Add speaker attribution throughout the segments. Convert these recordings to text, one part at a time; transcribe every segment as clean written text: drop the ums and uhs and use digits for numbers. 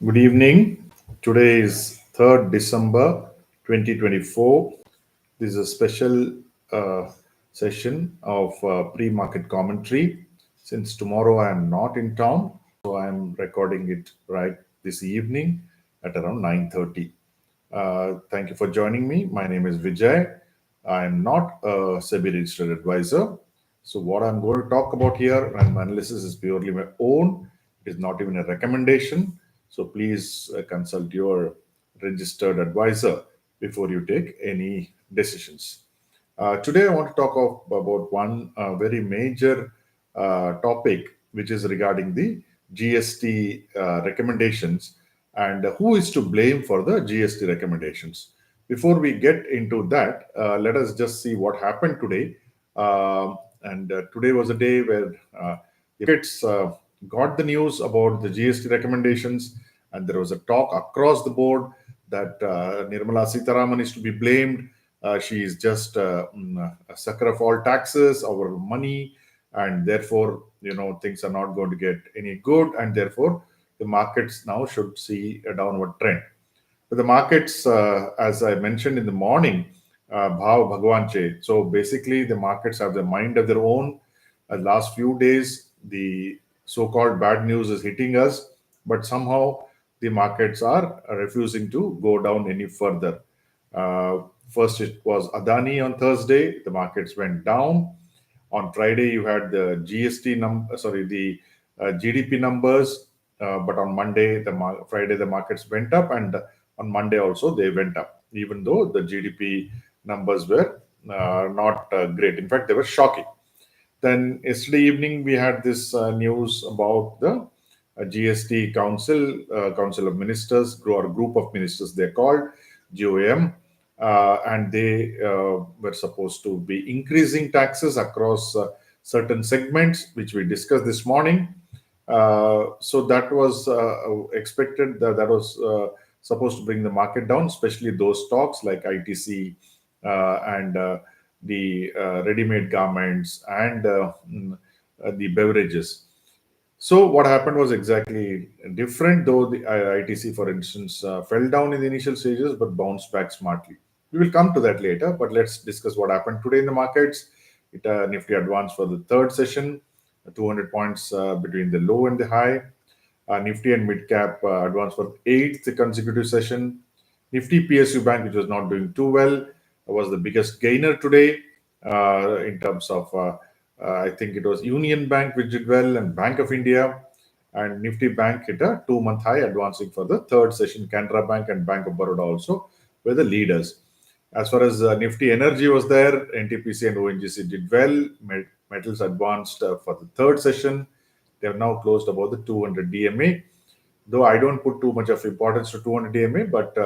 Speaker 1: Good evening. Today is 3rd December 2024. This is a special uh, session of pre-market commentary. Since tomorrow I am not in town, so I am recording it right this evening at around 9:30. Thank you for joining me. My name is Vijay. I am not a SEBI registered advisor. So what I'm going to talk about here and my analysis is purely my own. It is not even a recommendation. So please consult your registered advisor before you take any decisions. Today, I want to talk about one very major topic, which is regarding the GST recommendations and who is to blame for the GST recommendations. Before we get into that, let us just see what happened today. And today was a day where the markets got the news about the GST recommendations, and there was a talk across the board that Nirmala Sitharaman is to be blamed. She is just a sucker of all taxes, our money, and therefore, things are not going to get any good, and therefore, the markets now should see a downward trend. But the markets, as I mentioned in the morning, Bhav Bhagwan. So basically, the markets have the mind of their own. Last few days, the so-called bad news is hitting us, but somehow the markets are refusing to go down any further. First, it was Adani on Thursday. The markets went down. On Friday, you had the GDP numbers. But on Monday, Friday the markets went up, and on Monday also they went up, even though the GDP numbers were not great. In fact, they were shocking. Then yesterday evening we had this news about the GST Council of Ministers, or group of ministers they're called, GOM, and they were supposed to be increasing taxes across certain segments, which we discussed this morning. So that was expected. That was supposed to bring the market down, especially those stocks like ITC and the ready-made garments and the beverages. So what happened was exactly different, though the ITC, for instance, fell down in the initial stages but bounced back smartly. We will come to that later, but let's discuss what happened today in the markets. Nifty advanced for the third session, 200 points between the low and the high. Nifty and mid cap advanced for the eighth consecutive session. Nifty PSU Bank, which was not doing too well, was the biggest gainer today in terms of, I think it was Union Bank which did well, and Bank of India. And Nifty Bank hit a 2-month high, advancing for the third session. Canara Bank and Bank of Baroda also were the leaders. As far as Nifty Energy was there, NTPC and ONGC did well. Metals advanced for the third session. They have now closed above the 200 DMA. Though I don't put too much of importance to 200 DMA, but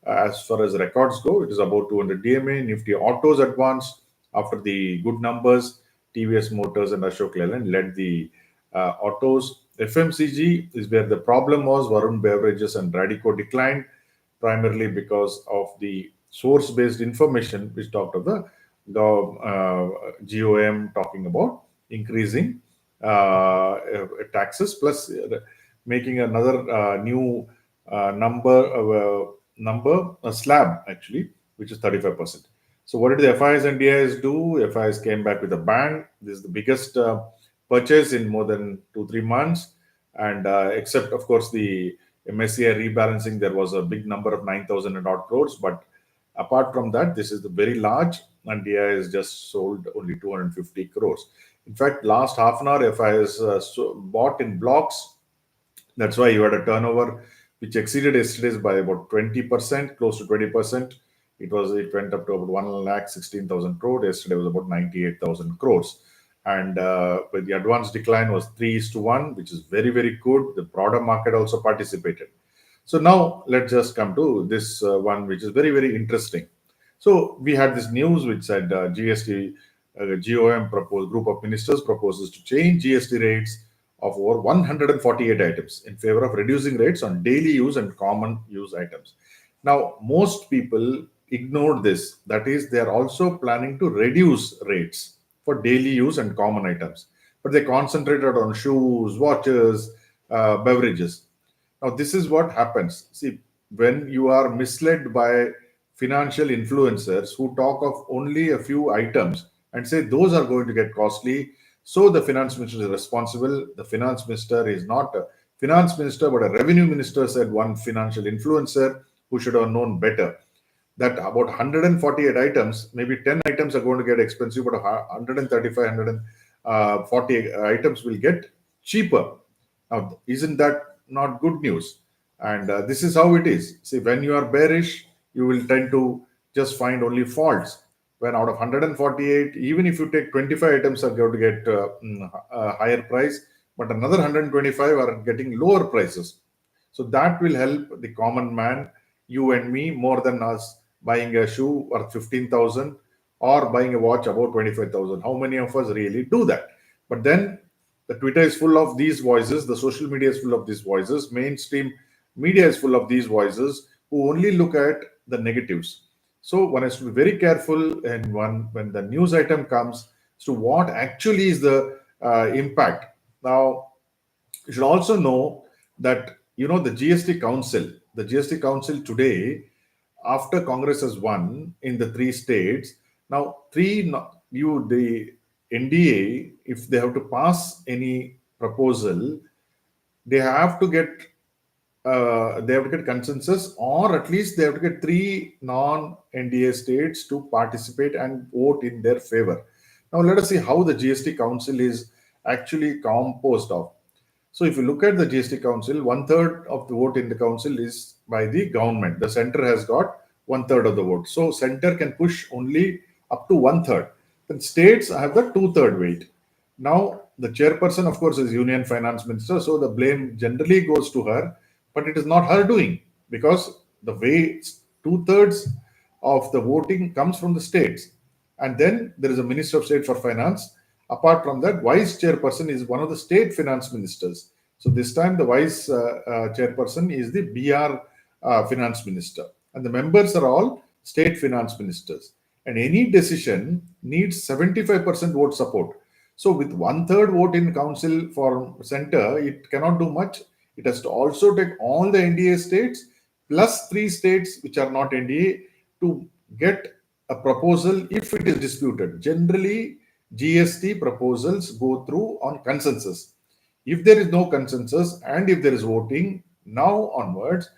Speaker 1: as far as records go, it is about 200 DMA. Nifty Autos advanced after the good numbers. TVS Motors and Ashok Leyland led the autos. FMCG is where the problem was. Varun Beverages and Radico declined, primarily because of the source-based information which talked of the GOM talking about increasing taxes plus making another new number a slab actually, which is 35%. So what did the FIs and DIs do? FIs came back with a bang. This is the biggest purchase in more than 2-3 months, and except of course the MSCI rebalancing, there was a big number of 9,000 and odd crores. But apart from that, this is the very large, and DI is just sold only 250 crores. In fact, last half an hour, FIs bought in blocks. That's why you had a turnover which exceeded yesterday's by about 20%, close to 20%. It went up to about 1,16,000 crore. Yesterday was about 98,000 crores. And but the advanced decline was 3:1, which is very, very good. The broader market also participated. So now let's just come to this one, which is very, very interesting. So we had this news which said GST, GOM proposed, group of ministers proposes to change GST rates of over 148 items in favor of reducing rates on daily use and common use items. Now, most people ignored this. That is, they are also planning to reduce rates for daily use and common items, but they concentrated on shoes, watches, beverages. Now, this is what happens. See, when you are misled by financial influencers who talk of only a few items and say those are going to get costly, so the finance minister is responsible. The finance minister is not a finance minister, but a revenue minister, said one financial influencer who should have known better. That about 148 items, maybe 10 items are going to get expensive, but 135, 140 items will get cheaper. Now, isn't that not good news? And this is how it is. See, when you are bearish, you will tend to just find only faults. When out of 148, even if you take 25 items are going to get a higher price, but another 125 are getting lower prices. So that will help the common man, you and me, more than us buying a shoe worth 15,000 or buying a watch about 25,000. How many of us really do that? But then the Twitter is full of these voices, the social media is full of these voices, mainstream media is full of these voices who only look at the negatives. So one has to be very careful, and one when the news item comes as to what actually is the impact. Now, you should also know that the GST Council today, after Congress has won in the three states, now the NDA, if they have to pass any proposal, they have to get consensus, or at least they have to get three non-NDA states to participate and vote in their favor. Now let us see how the GST Council is actually composed of. So if you look at the GST Council, one third of the vote in the council is by the government. The center has got one third of the vote. So center can push only up to one third. Then states have the two-third weight. Now the chairperson, of course, is Union Finance Minister, so the blame generally goes to her, but it is not her doing, because the way two-thirds of the voting comes from the states, and then there is a Minister of State for Finance. Apart from that, vice chairperson is one of the state finance ministers. So this time the vice chairperson is the BR finance minister, and the members are all state finance ministers. And any decision needs 75% vote support. So with one third vote in council for center, it cannot do much. It has to also take all the NDA states plus three states which are not NDA to get a proposal if it is disputed. Generally, GST proposals go through on consensus. If there is no consensus and if there is voting, now onwards,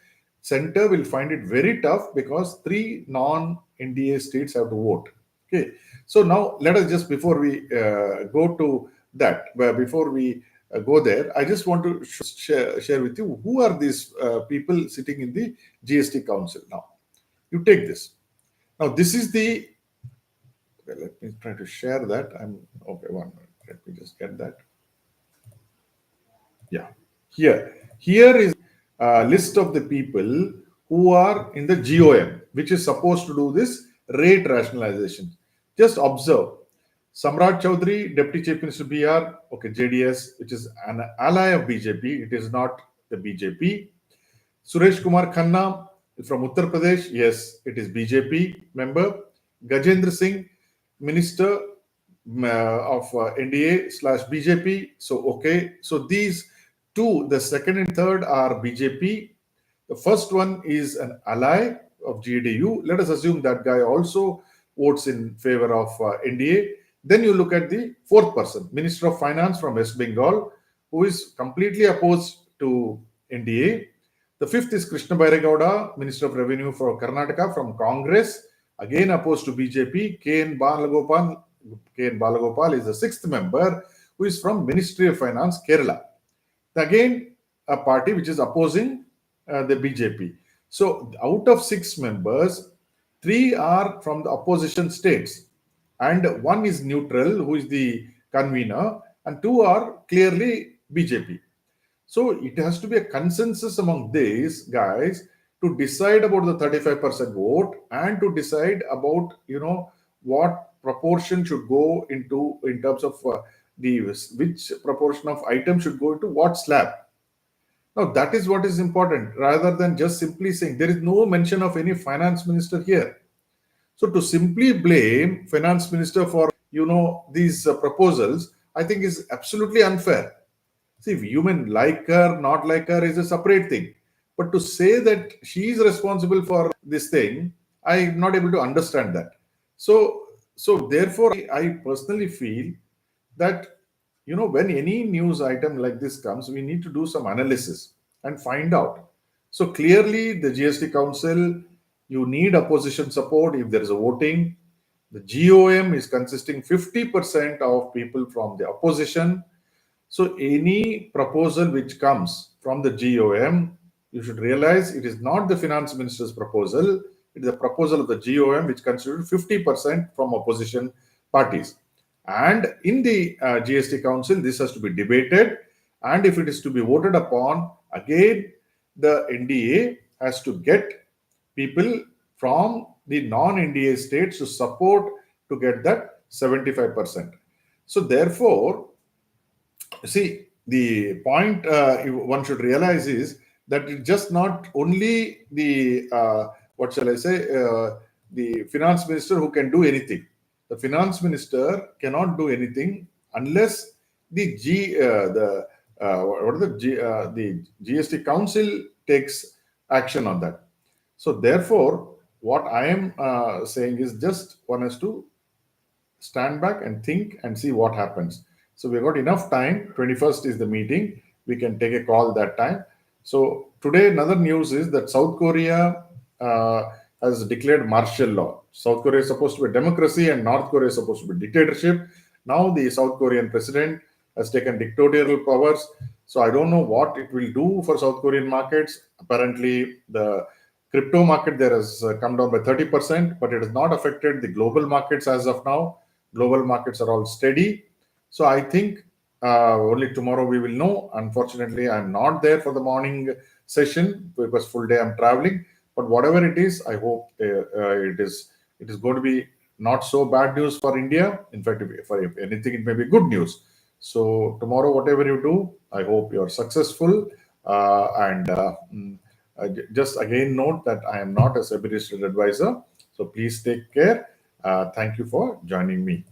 Speaker 1: center will find it very tough because three non-NDA states have to vote. Okay, so now let us just, before we go to that, before we go there, I just want to share with you who are these people sitting in the GST Council. Now, you take this. Now, this is the. Okay, let me try to share that. I'm okay. One minute. Let me just get that. Yeah, here is a list of the people who are in the GOM, which is supposed to do this rate rationalization. Just observe. Samrat Chaudhary, Deputy Chief Minister BR, okay, JDS, which is an ally of BJP. It is not the BJP. Suresh Kumar Khanna from Uttar Pradesh, yes, it is BJP member. Gajendra Singh, Minister of NDA slash BJP. So, okay. So these two, the second and third, are BJP. The first one is an ally of GDU. Let us assume that guy also votes in favor of NDA. Then you look at the fourth person, Minister of Finance from West Bengal, who is completely opposed to NDA. The fifth is Krishna Bairegowda, Minister of Revenue for Karnataka from Congress, again opposed to BJP. K.N. Balagopal is the sixth member, who is from Ministry of Finance, Kerala. Again, a party which is opposing the BJP. So out of six members, three are from the opposition states, and one is neutral, who is the convener, and two are clearly BJP. So it has to be a consensus among these guys to decide about the 35% vote and to decide about, what proportion should go into in terms of which proportion of items should go into what slab. Now that is what is important, rather than just simply saying there is no mention of any finance minister here. So to simply blame finance minister for these proposals, I think is absolutely unfair. See, human like her, not like her is a separate thing. But to say that she is responsible for this thing, I'm not able to understand that. So, so therefore, I personally feel that when any news item like this comes, we need to do some analysis and find out. So clearly, the GST Council, you need opposition support if there is a voting. The GOM is consisting 50% of people from the opposition. So any proposal which comes from the GOM, you should realize it is not the finance minister's proposal. It is a proposal of the GOM which constitutes 50% from opposition parties. And in the GST Council, this has to be debated. And if it is to be voted upon, again, the NDA has to get people from the non-NDA states to support to get that 75%. So therefore, see, the point one should realize is that it's just not only the what shall I say, the finance minister who can do anything. The finance minister cannot do anything unless the GST Council takes action on that. So therefore, what I am saying is just one has to stand back and think and see what happens. So we've got enough time. 21st is the meeting. We can take a call that time. So today, another news is that South Korea has declared martial law. South Korea is supposed to be democracy and North Korea is supposed to be dictatorship. Now the South Korean president has taken dictatorial powers. So I don't know what it will do for South Korean markets. Apparently, the crypto market there has come down by 30%, but it has not affected the global markets as of now. Global markets are all steady. So I think only tomorrow we will know. Unfortunately, I'm not there for the morning session because full day I'm traveling. But whatever it is, I hope it is going to be not so bad news for India. In fact, if anything, it may be good news. So tomorrow, whatever you do, I hope you are successful. Just again note that I am not a SEBI registered advisor. So please take care. Thank you for joining me.